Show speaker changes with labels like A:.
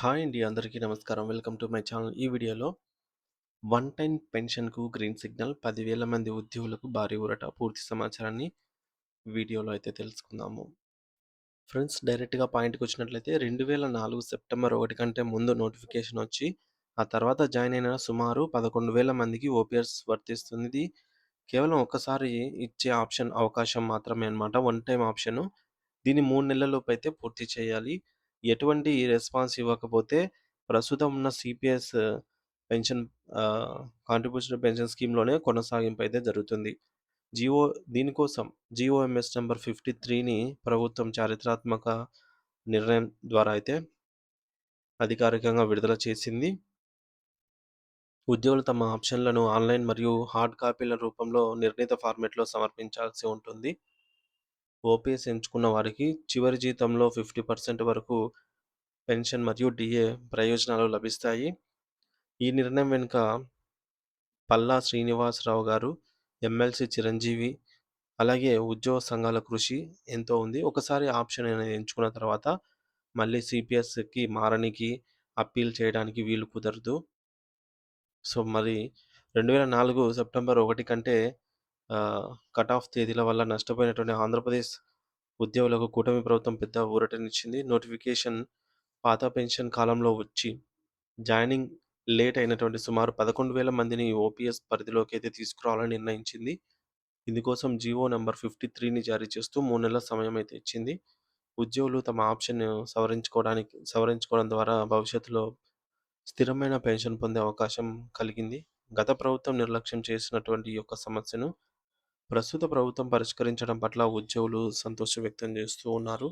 A: Hi అండి. అందరికీ నమస్కారం. Welcome to my channel. ఈ వీడియోలో వన్ టైమ్ పెన్షన్‌కు గ్రీన్ సిగ్నల్ 10,000 మంది ఉద్యోగులకు భారీ ఊరట. పూర్తి సమాచారాన్ని వీడియోలో అయితే తెలుసుకుందాము. ఫ్రెండ్స్ డైరెక్ట్‌గా పాయింట్‌కొచ్చినట్లయితే 2004 సెప్టెంబర్ 1 కంటే ముందు నోటిఫికేషన్ వచ్చి, ఆ తర్వాత జాయిన్ అయిన సుమారు 11,000 మందికి ఓపీఎస్ వర్తిస్తుంది. ఇది కేవలం ఒక్కసారి ఇచ్చే అవకాశం మాత్రమే అన్నమాట. One time option. దీన్ని 3 నెలల్లోపు అయితే పూర్తి చేయాలి. ఎటువంటి రెస్పాన్స్ ఇవ్వకపోతే ప్రస్తుతం ఉన్న సీపీఎస్ పెన్షన్ కాంట్రిబ్యూషన్ పెన్షన్ స్కీమ్‌లోనే కొనసాగింపు అయితే జరుగుతుంది. జిఓ దీనికోసం జీఓఎంఎస్ నంబర్ 53ని ప్రభుత్వం చారిత్రాత్మక నిర్ణయం ద్వారా అయితే అధికారికంగా విడుదల చేసింది. ఉద్యోగులు తమ ఆప్షన్‌లను ఆన్‌లైన్ మరియు హార్డ్ కాపీల రూపంలో నిర్ణీత ఫార్మాట్‌లో సమర్పించాల్సి ఉంటుంది. ఓపీఎస్ ఎంచుకున్న వారికి చివరి జీతంలో 50% వరకు పెన్షన్ మరియు డీఏ ప్రయోజనాలు లభిస్తాయి. ఈ నిర్ణయం వెనుక పల్లా శ్రీనివాసరావు గారు, ఎమ్మెల్సీ చిరంజీవి, అలాగే ఉద్యోగ సంఘాల కృషి ఎంతో ఉంది. ఒకసారి ఆప్షన్ అనేది ఎంచుకున్న తర్వాత మళ్ళీ సీపీఎస్‌కి మారనికి, అప్పీల్ చేయడానికి వీలు కుదరదు. సో, మరి 2004 సెప్టెంబర్ 1 కంటే కట్ ఆఫ్ తేదీల వల్ల నష్టపోయినటువంటి ఆంధ్రప్రదేశ్ ఉద్యోగులకు కూటమి ప్రభుత్వం పెద్ద ఊరటనిచ్చింది. నోటిఫికేషన్ పాత పెన్షన్ కాలంలో వచ్చి జాయినింగ్ లేట్ అయినటువంటి సుమారు 11,000 మందిని ఓపీఎస్ పరిధిలోకి అయితే తీసుకురావాలని నిర్ణయించింది. ఇందుకోసం జీవో నంబర్ 53ని జారీ చేస్తూ 3 నెలల సమయం అయితే ఇచ్చింది. ఉద్యోగులు తమ ఆప్షన్ సవరించుకోవడం ద్వారా భవిష్యత్తులో స్థిరమైన పెన్షన్ పొందే అవకాశం కలిగింది. గత ప్రభుత్వం నిర్లక్ష్యం చేసినటువంటి ఈ యొక్క సమస్యను ప్రస్తుత ప్రభుత్వం పరిష్కరించడం పట్ల ఉద్యోగులు సంతోషం వ్యక్తం చేస్తూ ఉన్నారు.